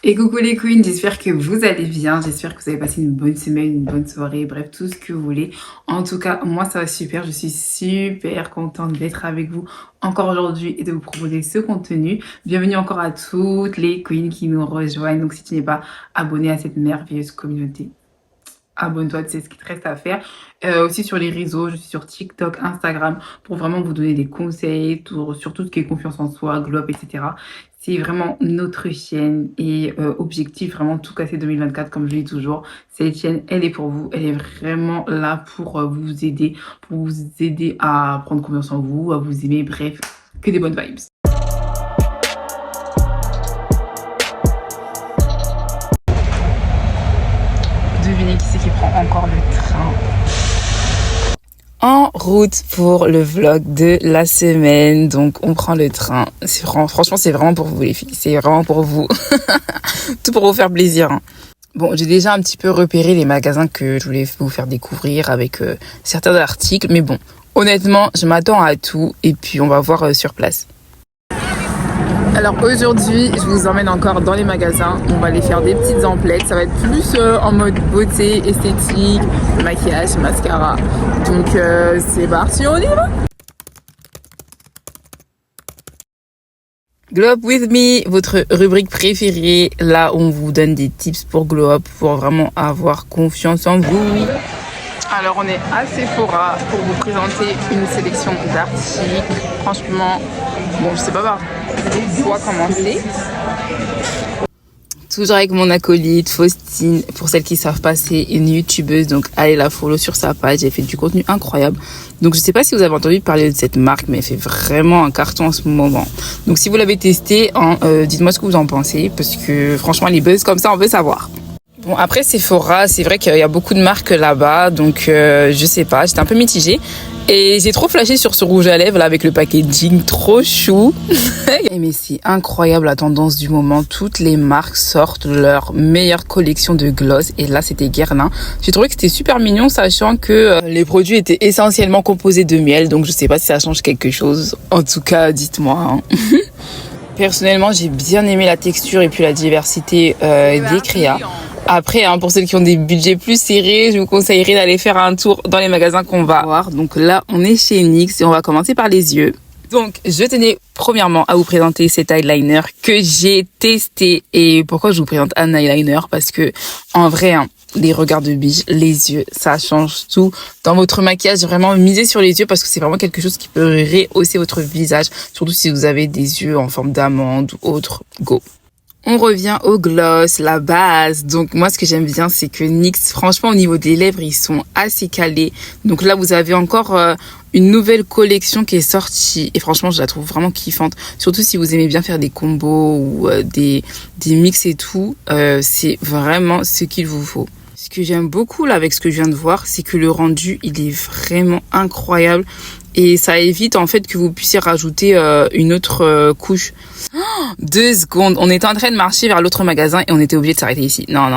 Et coucou les queens, j'espère que vous allez bien, j'espère que vous avez passé une bonne semaine, une bonne soirée, bref, tout ce que vous voulez. En tout cas, moi ça va super, je suis super contente d'être avec vous encore aujourd'hui et de vous proposer ce contenu. Bienvenue encore à toutes les queens qui nous rejoignent, donc si tu n'es pas abonné à cette merveilleuse communauté, abonne-toi, c'est ce qui te reste à faire. Aussi sur les réseaux, je suis sur TikTok, Instagram, pour vraiment vous donner des conseils sur tout ce qui est confiance en soi, glow up, etc. C'est vraiment notre chaîne et objectif, vraiment tout casser 2024, comme je le dis toujours. Cette chaîne, elle est pour vous, elle est vraiment là pour vous aider à prendre confiance en vous, à vous aimer, bref, que des bonnes vibes. Devinez qui c'est qui prend encore le train. En route pour le vlog de la semaine, donc on prend le train. Franchement, c'est vraiment pour vous les filles, c'est vraiment pour vous, tout pour vous faire plaisir. Hein. Bon, j'ai déjà un petit peu repéré les magasins que je voulais vous faire découvrir avec certains articles, mais bon, honnêtement, je m'attends à tout et puis on va voir sur place. Alors aujourd'hui, je vous emmène encore dans les magasins. On va aller faire des petites emplettes. Ça va être plus en mode beauté, esthétique, maquillage, mascara. Donc c'est parti, on y va! Glow Up With Me, votre rubrique préférée, là où on vous donne des tips pour glow up, pour vraiment avoir confiance en vous. Alors on est à Sephora pour vous présenter une sélection d'articles. Franchement, bon je sais pas par quoi commencer. Toujours avec mon acolyte Faustine, pour celles qui savent pas, c'est une youtubeuse, donc allez la follow sur sa page, elle fait du contenu incroyable. Donc je sais pas si vous avez entendu parler de cette marque, mais elle fait vraiment un carton en ce moment. Donc si vous l'avez testé, dites-moi ce que vous en pensez, parce que franchement les buzz comme ça on veut savoir. Bon, après Sephora, c'est vrai qu'il y a beaucoup de marques là-bas, donc je sais pas, j'étais un peu mitigée. Et j'ai trop flashé sur ce rouge à lèvres là avec le packaging trop chou. Mais c'est incroyable la tendance du moment. Toutes les marques sortent leur meilleure collection de gloss. Et là, c'était Guerlain. J'ai trouvé que c'était super mignon, sachant que les produits étaient essentiellement composés de miel. Donc je sais pas si ça change quelque chose. En tout cas, dites-moi. Hein. Personnellement, j'ai bien aimé la texture et puis la diversité des créas. Après, hein, pour celles qui ont des budgets plus serrés, je vous conseillerais d'aller faire un tour dans les magasins qu'on va voir. Donc là, on est chez NYX et on va commencer par les yeux. Donc, je tenais premièrement à vous présenter cet eyeliner que j'ai testé. Et pourquoi je vous présente un eyeliner? Parce que, en vrai, hein, les regards de biche, les yeux, ça change tout. Dans votre maquillage, vraiment misez sur les yeux parce que c'est vraiment quelque chose qui peut rehausser votre visage. Surtout si vous avez des yeux en forme d'amande ou autre. Go! On revient au gloss, la base. Donc moi, ce que j'aime bien, c'est que NYX, franchement, au niveau des lèvres, ils sont assez calés. Donc là, vous avez encore une nouvelle collection qui est sortie. Et franchement, je la trouve vraiment kiffante. Surtout si vous aimez bien faire des combos ou des mix et tout. C'est vraiment ce qu'il vous faut. Ce que j'aime beaucoup là avec ce que je viens de voir, c'est que le rendu, il est vraiment incroyable. Et ça évite en fait que vous puissiez rajouter une autre couche. 2 secondes, on était en train de marcher vers l'autre magasin et on était obligé de s'arrêter ici. Non.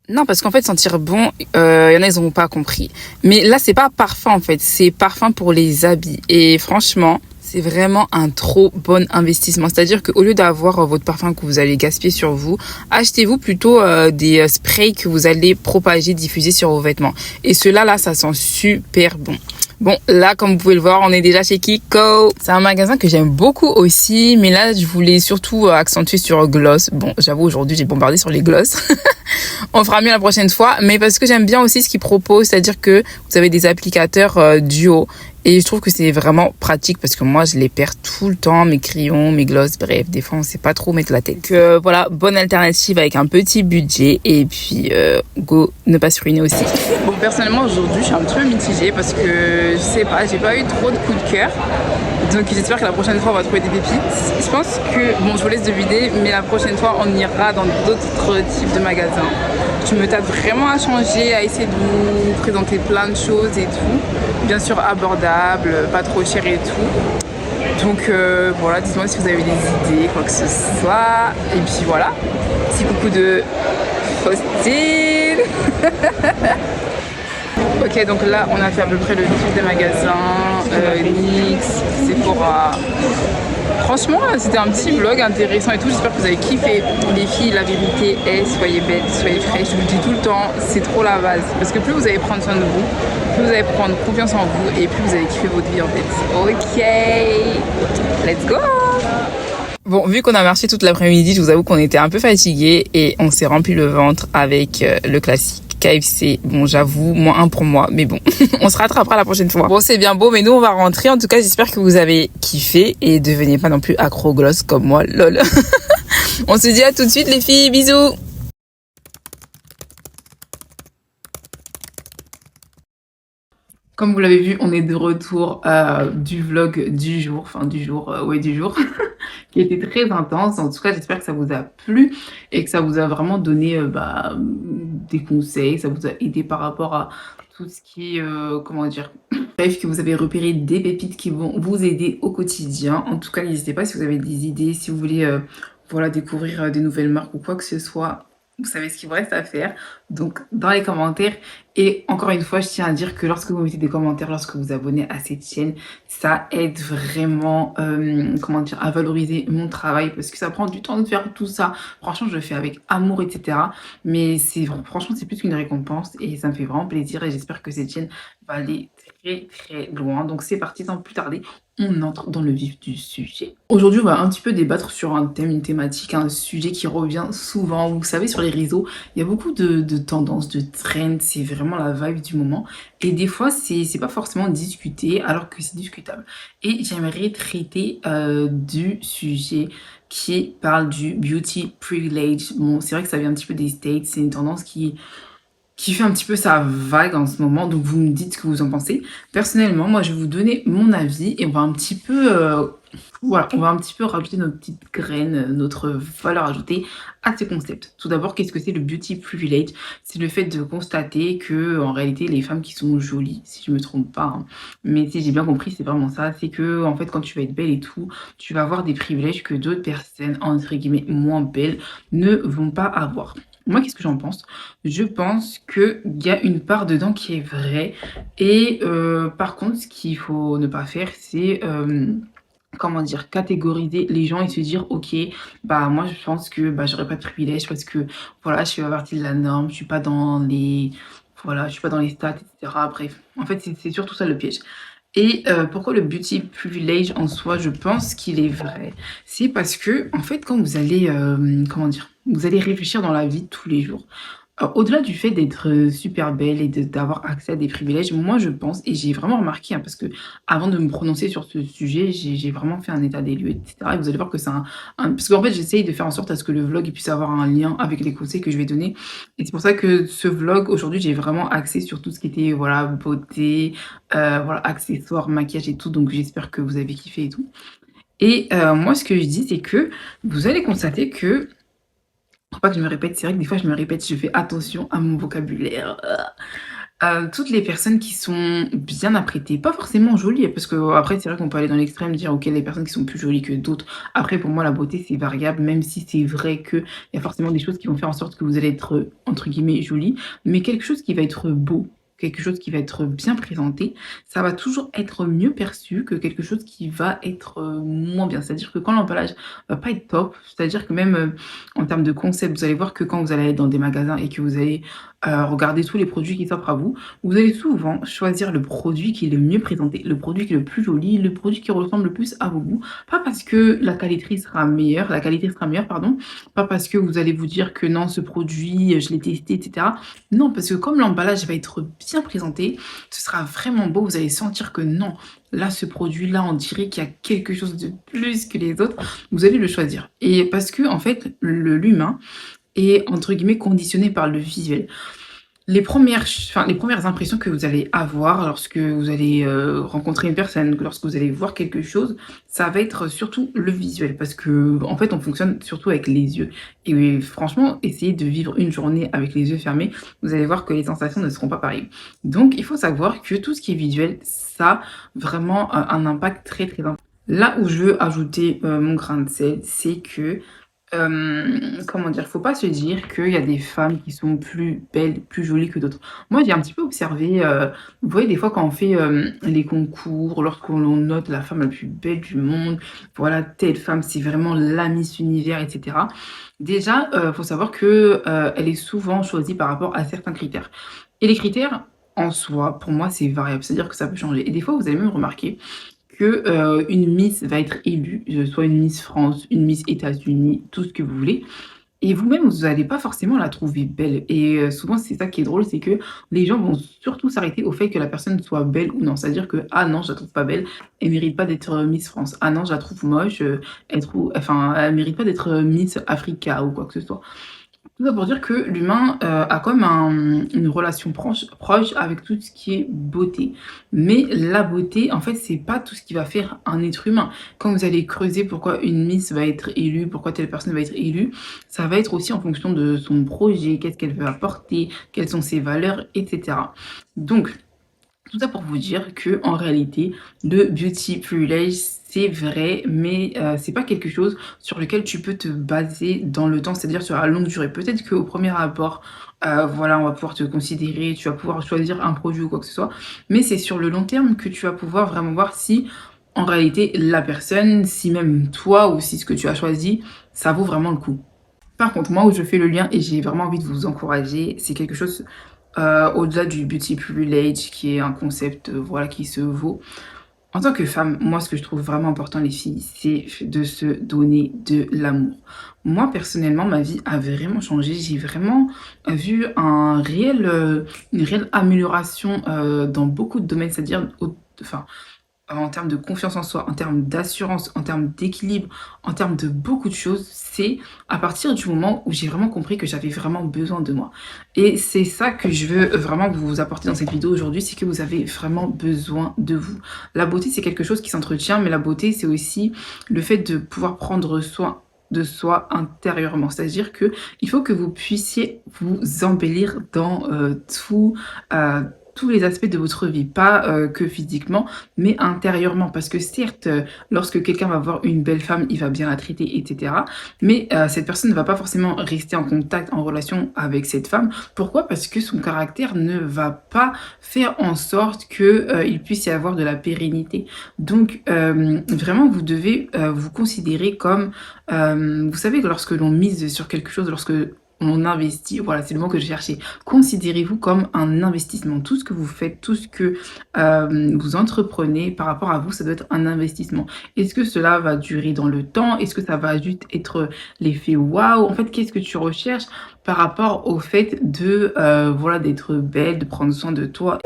Non, parce qu'en fait, sentir bon, y en a, ils n'ont pas compris. Mais là, c'est pas parfum en fait, c'est parfum pour les habits. Et franchement, c'est vraiment un trop bon investissement. C'est-à-dire qu'au lieu d'avoir votre parfum que vous allez gaspiller sur vous, achetez-vous plutôt des sprays que vous allez propager, diffuser sur vos vêtements. Et ceux-là, là, ça sent super bon. Bon, là, comme vous pouvez le voir, on est déjà chez Kiko. C'est un magasin que j'aime beaucoup aussi, mais là, je voulais surtout accentuer sur gloss. Bon, j'avoue, aujourd'hui, j'ai bombardé sur les gloss. On fera mieux la prochaine fois, mais parce que j'aime bien aussi ce qu'ils proposent, c'est-à-dire que vous avez des applicateurs duo. Et je trouve que c'est vraiment pratique parce que moi, je les perds tout le temps, mes crayons, mes gloss, bref, des fois, on sait pas trop mettre la tête. Donc voilà, bonne alternative avec un petit budget et puis go, ne pas se ruiner aussi. Bon, personnellement, aujourd'hui, je suis un petit peu mitigée parce que, je sais pas, j'ai pas eu trop de coups de cœur. Donc j'espère que la prochaine fois, on va trouver des pépites. Je pense que, bon, je vous laisse deviner, mais la prochaine fois, on ira dans d'autres types de magasins. Je me tâte vraiment à changer, à essayer de vous présenter plein de choses et tout. Bien sûr abordable, pas trop cher et tout. Donc voilà, dites-moi si vous avez des idées, quoi que ce soit. Et puis voilà, petit coucou de Faustine. Ok, donc là on a fait à peu près le tour des magasins, NYX, Sephora, Franchement, c'était un petit vlog intéressant et tout. J'espère que vous avez kiffé. Les filles, la vérité est, soyez belles, soyez fraîches. Je vous le dis tout le temps, c'est trop la base. Parce que plus vous allez prendre soin de vous, plus vous allez prendre confiance en vous et plus vous allez kiffer votre vie en fait. Ok, let's go. Bon, vu qu'on a marché toute l'après-midi, je vous avoue qu'on était un peu fatigués et on s'est rempli le ventre avec le classique KFC. Bon, j'avoue, moins un pour moi, mais bon, on se rattrapera la prochaine fois. Bon, c'est bien beau, mais nous, on va rentrer. En tout cas, j'espère que vous avez kiffé et devenez pas non plus accro gloss comme moi, lol. On se dit à tout de suite, les filles. Bisous. Comme vous l'avez vu, on est de retour du vlog du jour, du jour, qui était très intense. En tout cas, j'espère que ça vous a plu et que ça vous a vraiment donné des conseils, ça vous a aidé par rapport à tout ce qui est, bref, que vous avez repéré des pépites qui vont vous aider au quotidien. En tout cas, n'hésitez pas si vous avez des idées, si vous voulez découvrir des nouvelles marques ou quoi que ce soit. Vous savez ce qu'il vous reste à faire, donc dans les commentaires. Et encore une fois, je tiens à dire que lorsque vous mettez des commentaires, lorsque vous vous abonnez à cette chaîne, ça aide vraiment à valoriser mon travail parce que ça prend du temps de faire tout ça. Franchement, je le fais avec amour, etc. Mais franchement, c'est plus qu'une récompense et ça me fait vraiment plaisir et j'espère que cette chaîne va aller très très loin. Donc c'est parti, sans plus tarder, on entre dans le vif du sujet. Aujourd'hui, on va un petit peu débattre sur un thème, une thématique, un sujet qui revient souvent. Vous savez, sur les réseaux, il y a beaucoup de tendances, de trends, c'est vraiment la vibe du moment. Et des fois, c'est pas forcément discuté, alors que c'est discutable. Et j'aimerais traiter du sujet qui parle du beauty privilege. Bon, c'est vrai que ça vient un petit peu des States, c'est une tendance qui fait un petit peu sa vague en ce moment, donc vous me dites ce que vous en pensez. Personnellement, moi je vais vous donner mon avis et on va un petit peu rajouter notre petite graine, notre valeur ajoutée à ce concept. Tout d'abord, qu'est-ce que c'est le beauty privilege? C'est le fait de constater que en réalité les femmes qui sont jolies, si je me trompe pas, hein, mais si j'ai bien compris, c'est vraiment ça, c'est que en fait quand tu vas être belle et tout, tu vas avoir des privilèges que d'autres personnes entre guillemets moins belles ne vont pas avoir. Moi, qu'est-ce que j'en pense? Je pense qu'il y a une part dedans qui est vraie. Et par contre, ce qu'il faut ne pas faire, c'est catégoriser les gens et se dire, ok, moi je pense que j'aurais pas de privilège parce que voilà, je fais pas partie de la norme, je suis pas dans les stats, etc. Bref, en fait, c'est surtout ça le piège. Et pourquoi le beauty privilege en soi, je pense qu'il est vrai. C'est parce que, en fait, quand vous allez, vous allez réfléchir dans la vie de tous les jours. Au-delà du fait d'être super belle et d'avoir accès à des privilèges, moi je pense, et j'ai vraiment remarqué, hein, parce que avant de me prononcer sur ce sujet, j'ai vraiment fait un état des lieux, etc. Et vous allez voir que c'est parce qu'en fait j'essaye de faire en sorte à ce que le vlog puisse avoir un lien avec les conseils que je vais donner. Et c'est pour ça que ce vlog, aujourd'hui, j'ai vraiment axé sur tout ce qui était, voilà, beauté, accessoires, maquillage et tout. Donc j'espère que vous avez kiffé et tout. Et moi, ce que je dis, c'est que vous allez constater que faut pas que je me répète, c'est vrai que des fois je me répète, je fais attention à mon vocabulaire. Toutes les personnes qui sont bien apprêtées, pas forcément jolies, parce que après c'est vrai qu'on peut aller dans l'extrême, dire ok, les personnes qui sont plus jolies que d'autres. Après pour moi la beauté c'est variable, même si c'est vrai qu'il y a forcément des choses qui vont faire en sorte que vous allez être entre guillemets jolie, mais quelque chose qui va être beau, quelque chose qui va être bien présenté, ça va toujours être mieux perçu que quelque chose qui va être moins bien. C'est-à-dire que quand l'emballage va pas être top, c'est-à-dire que même en termes de concept, vous allez voir que quand vous allez être dans des magasins et que vous allez regarder tous les produits qui s'offrent à vous, vous allez souvent choisir le produit qui est le mieux présenté, le produit qui est le plus joli, le produit qui ressemble le plus à vos goûts. Pas parce que la qualité sera meilleure, pardon, pas parce que vous allez vous dire que non, ce produit, je l'ai testé, etc. Non, parce que comme l'emballage va être bien présenté, ce sera vraiment beau, vous allez sentir que non, là, ce produit-là, on dirait qu'il y a quelque chose de plus que les autres, vous allez le choisir. Et parce que, en fait, l'humain est, entre guillemets, conditionné par le visuel. Les premières impressions que vous allez avoir lorsque vous allez rencontrer une personne, lorsque vous allez voir quelque chose, ça va être surtout le visuel parce que en fait on fonctionne surtout avec les yeux. Et franchement, essayez de vivre une journée avec les yeux fermés, vous allez voir que les sensations ne seront pas pareilles. Donc il faut savoir que tout ce qui est visuel, ça a vraiment un impact très très important. Là où je veux ajouter mon grain de sel, c'est que Comment dire? Faut pas se dire qu'il y a des femmes qui sont plus belles, plus jolies que d'autres. Moi, j'ai un petit peu observé, vous voyez, des fois, quand on fait, les concours, lorsqu'on note la femme la plus belle du monde, voilà, telle femme, c'est vraiment la Miss Univers et cetera. Déjà, faut savoir que, elle est souvent choisie par rapport à certains critères et les critères, en soi, pour moi, c'est variable, c'est-à-dire que ça peut changer et des fois, vous allez même remarquer que, une Miss va être élue, soit une Miss France, une Miss États-Unis, tout ce que vous voulez et vous-même, vous allez pas forcément la trouver belle et souvent c'est ça qui est drôle, c'est que les gens vont surtout s'arrêter au fait que la personne soit belle ou non. C'est-à-dire que: «Ah non, je la trouve pas belle, elle mérite pas d'être, Miss France. Ah non, je la trouve moche, elle mérite pas d'être, Miss Africa» ou quoi que ce soit. Tout ça pour dire que l'humain, a comme une relation proche avec tout ce qui est beauté. Mais la beauté, en fait, c'est pas tout ce qui va faire un être humain. Quand vous allez creuser pourquoi une Miss va être élue, pourquoi telle personne va être élue, ça va être aussi en fonction de son projet, qu'est-ce qu'elle veut apporter, quelles sont ses valeurs et cetera. Donc tout ça pour vous dire que en réalité, le beauty privilege, c'est vrai, mais c'est pas quelque chose sur lequel tu peux te baser dans le temps, c'est-à-dire sur la longue durée. Peut-être qu'au premier abord, voilà, on va pouvoir te considérer, tu vas pouvoir choisir un produit ou quoi que ce soit, mais c'est sur le long terme que tu vas pouvoir vraiment voir si, en réalité, la personne, si même toi ou si ce que tu as choisi, ça vaut vraiment le coup. Par contre, moi où je fais le lien et j'ai vraiment envie de vous encourager, c'est quelque chose au-delà du beauty privilege qui est un concept, voilà, qui se vaut. En tant que femme, moi, ce que je trouve vraiment important, les filles, c'est de se donner de l'amour. Moi, personnellement, ma vie a vraiment changé. J'ai vraiment vu une réelle amélioration dans beaucoup de domaines, c'est-à-dire, enfin, en termes de confiance en soi, en termes d'assurance, en termes d'équilibre, en termes de beaucoup de choses, c'est à partir du moment où j'ai vraiment compris que j'avais vraiment besoin de moi. Et c'est ça que je veux vraiment vous apporter dans cette vidéo aujourd'hui, c'est que vous avez vraiment besoin de vous. La beauté, c'est quelque chose qui s'entretient, mais la beauté, c'est aussi le fait de pouvoir prendre soin de soi intérieurement. C'est-à-dire que il faut que vous puissiez vous embellir dans euh, tous les aspects de votre vie, pas que physiquement, mais intérieurement. Parce que certes, lorsque quelqu'un va voir une belle femme, il va bien la traiter, etc. Mais cette personne ne va pas forcément rester en contact, en relation avec cette femme. Pourquoi? Parce que son caractère ne va pas faire en sorte que il puisse y avoir de la pérennité. Donc vraiment, vous devez vous considérer comme, vous savez, que lorsque l'on mise sur quelque chose, lorsque on investit, voilà, c'est le mot que je cherchais. Considérez-vous comme un investissement. Tout ce que vous faites, tout ce que vous entreprenez par rapport à vous, ça doit être un investissement. Est-ce que cela va durer dans le temps? Est-ce que ça va juste être l'effet waouh? En fait, qu'est-ce que tu recherches par rapport au fait de, voilà, d'être belle, de prendre soin de toi?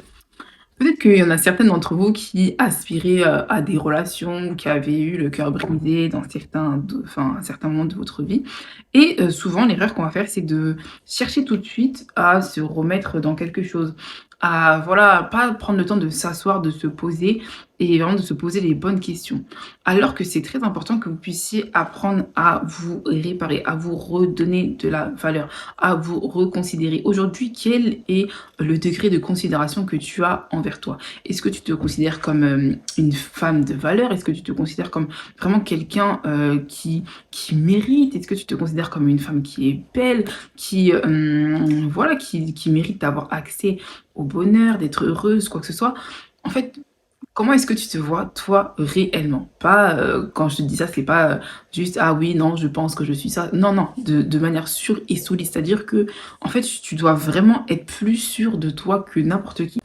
Peut-être qu'il y en a certaines d'entre vous qui aspiraient, à des relations, qui avaient eu le cœur brisé dans un certain moment de votre vie et souvent l'erreur qu'on va faire, c'est de chercher tout de suite à se remettre dans quelque chose, à voilà, pas prendre le temps de s'asseoir, de se poser et vraiment de se poser les bonnes questions. Alors que c'est très important que vous puissiez apprendre à vous réparer, à vous redonner de la valeur, à vous reconsidérer. Aujourd'hui, quel est le degré de considération que tu as envers toi? Est-ce que tu te considères comme, une femme de valeur? Est-ce que tu te considères comme vraiment quelqu'un, qui mérite? Est-ce que tu te considères comme une femme qui est belle, qui, voilà, qui mérite d'avoir accès au bonheur, d'être heureuse, quoi que ce soit? En fait, comment est-ce que tu te vois, toi, réellement? Pas, quand je te dis ça, c'est pas, juste: «Ah oui, non, je pense que je suis ça». Non, non, de manière sûre et solide. C'est-à-dire que en fait, tu dois vraiment être plus sûr de toi que n'importe qui.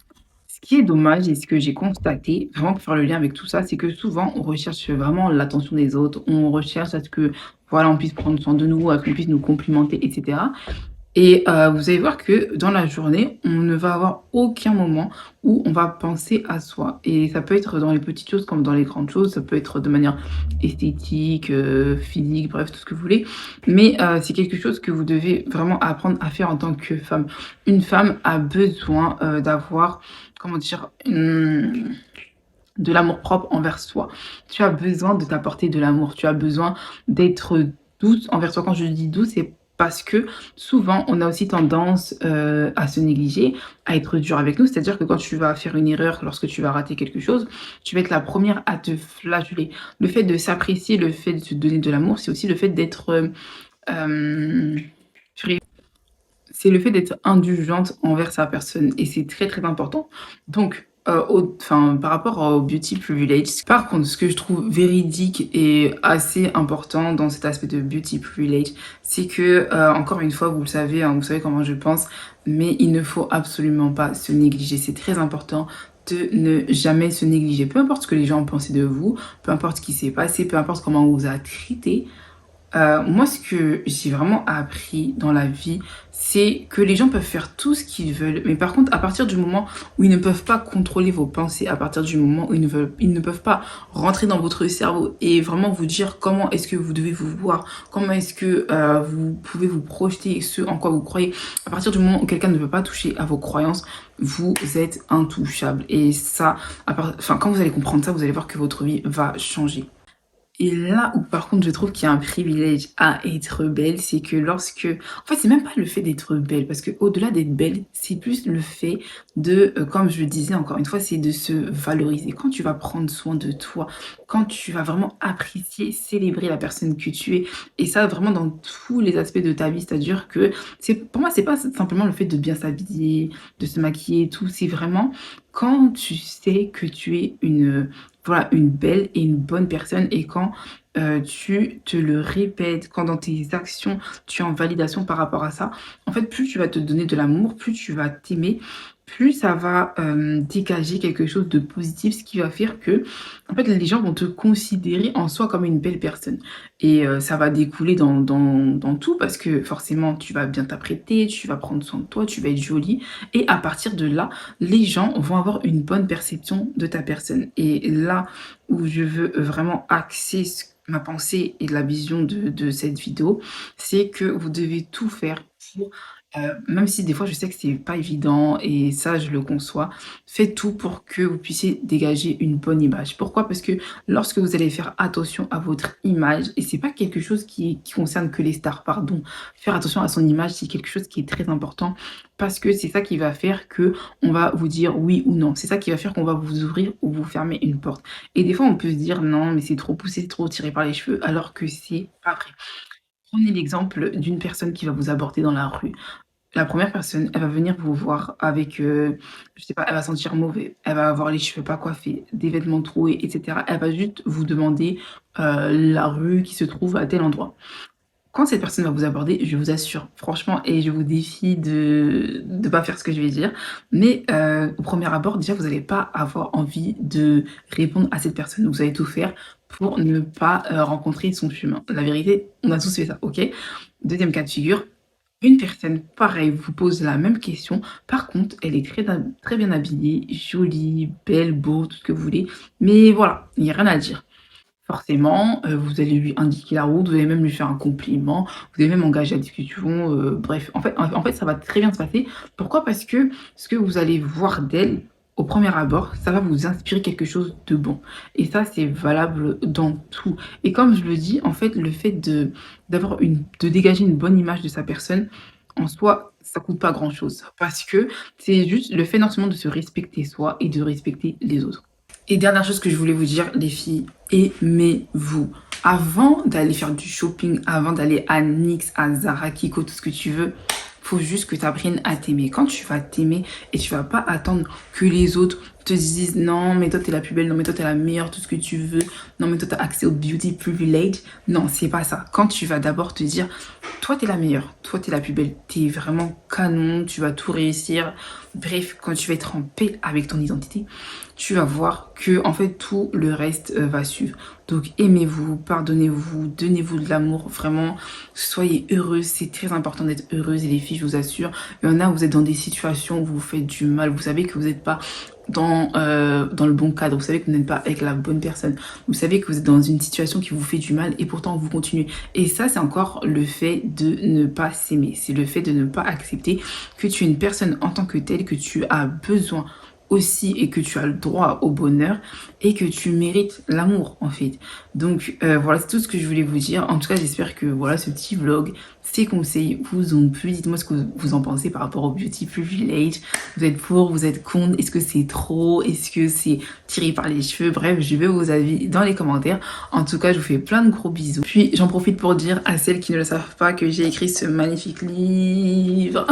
Ce qui est dommage et ce que j'ai constaté, vraiment pour faire le lien avec tout ça, c'est que souvent on recherche vraiment l'attention des autres, on recherche à ce que, voilà, on puisse prendre soin de nous, à qu'on puisse nous complimenter et cetera. Et vous allez voir que dans la journée, on ne va avoir aucun moment où on va penser à soi et ça peut être dans les petites choses comme dans les grandes choses, ça peut être de manière esthétique, physique, bref, tout ce que vous voulez. Mais c'est quelque chose que vous devez vraiment apprendre à faire en tant que femme. Une femme a besoin, d'avoir, comment dire? De l'amour-propre envers soi. Tu as besoin de t'apporter de l'amour, tu as besoin d'être douce envers toi. Quand je dis douce, c'est parce que souvent, on a aussi tendance, à se négliger, à être dur avec nous. C'est-à-dire que quand tu vas faire une erreur, lorsque tu vas rater quelque chose, tu vas être la première à te flageller. Le fait de s'apprécier, le fait de se donner de l'amour, c'est aussi le fait d'être, Euh, c'est le fait d'être indulgente envers sa personne et c'est très très important. Donc, par rapport au beauty privilege, par contre, ce que je trouve véridique et assez important dans cet aspect de beauty privilege, c'est que, encore une fois, vous le savez, hein, vous savez comment je pense, mais il ne faut absolument pas se négliger. C'est très important de ne jamais se négliger. Peu importe ce que les gens ont pensé de vous, peu importe ce qui s'est passé, peu importe comment on vous a traité, moi, ce que j'ai vraiment appris dans la vie, c'est que les gens peuvent faire tout ce qu'ils veulent, mais par contre, à partir du moment où ils ne peuvent pas contrôler vos pensées, à partir du moment où ils ne peuvent pas rentrer dans votre cerveau et vraiment vous dire comment est-ce que vous devez vous voir, comment est-ce que vous pouvez vous projeter ce en quoi vous croyez, à partir du moment où quelqu'un ne peut pas toucher à vos croyances, vous êtes intouchable. Et ça, quand vous allez comprendre ça, vous allez voir que votre vie va changer. Et là où par contre je trouve qu'il y a un privilège à être belle, c'est que lorsque... En fait, c'est même pas le fait d'être belle, parce que au-delà d'être belle, c'est plus le fait de, comme je le disais encore une fois, c'est de se valoriser. Quand tu vas prendre soin de toi, quand tu vas vraiment apprécier, célébrer la personne que tu es, et ça vraiment dans tous les aspects de ta vie, c'est-à-dire que pour moi, c'est pas simplement le fait de bien s'habiller, de se maquiller et tout, c'est vraiment quand tu sais que tu es voilà, une belle et une bonne personne et quand tu te le répètes, quand dans tes actions, tu es en validation par rapport à ça, en fait, plus tu vas te donner de l'amour, plus tu vas t'aimer, plus ça va dégager quelque chose de positif, ce qui va faire que, en fait, les gens vont te considérer en soi comme une belle personne. Et ça va découler dans tout parce que forcément, tu vas bien t'apprêter, tu vas prendre soin de toi, tu vas être jolie. Et à partir de là, les gens vont avoir une bonne perception de ta personne. Et là où je veux vraiment axer ma pensée et la vision de cette vidéo, c'est que vous devez tout faire pour, même si des fois je sais que c'est pas évident et ça je le conçois, faites tout pour que vous puissiez dégager une bonne image. Pourquoi? Parce que lorsque vous allez faire attention à votre image, et c'est pas quelque chose qui concerne que les stars, pardon, faire attention à son image, c'est quelque chose qui est très important parce que c'est ça qui va faire que on va vous dire oui ou non. C'est ça qui va faire qu'on va vous ouvrir ou vous fermer une porte. Et des fois, on peut se dire non, mais c'est trop poussé, c'est trop tiré par les cheveux, alors que c'est pas vrai. Prenez l'exemple d'une personne qui va vous aborder dans la rue. La première personne, elle va venir vous voir avec, je sais pas, elle va sentir mauvais, elle va avoir les cheveux pas coiffés, des vêtements troués, etc. Elle va juste vous demander la rue qui se trouve à tel endroit. Quand cette personne va vous aborder, je vous assure, franchement, et je vous défie de pas faire ce que je vais dire, mais au premier abord, déjà, vous n'allez pas avoir envie de répondre à cette personne. Vous allez tout faire pour ne pas rencontrer son chemin. La vérité, on a tous fait ça, ok? Deuxième cas de figure, une personne, pareil, vous pose la même question. Par contre, elle est très bien habillée, jolie, belle, beau, tout ce que vous voulez. Mais voilà, il n'y a rien à dire. Forcément, vous allez lui indiquer la route, vous allez même lui faire un compliment, vous allez même engager la discussion, bref. En fait, ça va très bien se passer. Pourquoi? Parce que ce que vous allez voir d'elle, au premier abord, ça va vous inspirer quelque chose de bon. Et ça, c'est valable dans tout. Et comme je le dis, en fait, le fait de dégager une bonne image de sa personne, en soi, ça coûte pas grand-chose. Parce que c'est juste le fait non seulement de se respecter soi et de respecter les autres. Et dernière chose que je voulais vous dire, les filles, aimez-vous. Avant d'aller faire du shopping, avant d'aller à NYX, à Zara, Kiko, tout ce que tu veux, faut juste que tu apprennes à t'aimer. Quand tu vas t'aimer et tu vas pas attendre que les autres te disent non, mais toi t'es la plus belle, non, mais toi t'es la meilleure, tout ce que tu veux, non, mais toi t'as accès au beauty privilege. Non, c'est pas ça. Quand tu vas d'abord te dire, toi t'es la meilleure, toi t'es la plus belle, t'es vraiment canon, tu vas tout réussir. Bref, quand tu vas être en paix avec ton identité, tu vas voir que en fait tout le reste va suivre. Donc aimez-vous, pardonnez-vous, donnez-vous de l'amour, vraiment soyez heureuse, c'est très important d'être heureuse et les filles, je vous assure, il y en a où vous êtes dans des situations où vous vous faites du mal, vous savez que vous n'êtes pas dans le bon cadre, vous savez que vous n'êtes pas avec la bonne personne, vous savez que vous êtes dans une situation qui vous fait du mal et pourtant vous continuez. Et ça, c'est encore le fait de ne pas s'aimer, c'est le fait de ne pas accepter que tu es une personne en tant que telle, que tu as besoin aussi et que tu as le droit au bonheur et que tu mérites l'amour en fait. Donc voilà, c'est tout ce que je voulais vous dire. En tout cas, j'espère que voilà, ce petit vlog, ces conseils vous ont plu. Dites-moi ce que vous en pensez par rapport au beauty privilege. Vous êtes pour, vous êtes contre, est-ce que c'est trop, est-ce que c'est tiré par les cheveux? Bref, je veux vos avis dans les commentaires. En tout cas, je vous fais plein de gros bisous. Puis j'en profite pour dire à celles qui ne le savent pas que j'ai écrit ce magnifique livre.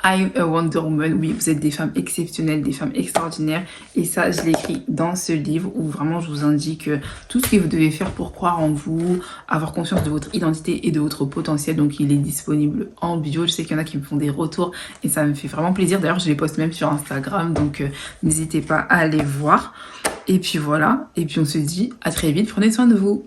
I'm a Wonder Woman. Oui, vous êtes des femmes exceptionnelles, des femmes extraordinaires. Et ça, je l'ai écrit dans ce livre où vraiment je vous indique tout ce que vous devez faire pour croire en vous, avoir conscience de votre identité et de votre potentiel. Donc, il est disponible en bio. Je sais qu'il y en a qui me font des retours et ça me fait vraiment plaisir. D'ailleurs, je les poste même sur Instagram. Donc, n'hésitez pas à aller voir. Et puis voilà. Et puis, on se dit à très vite. Prenez soin de vous.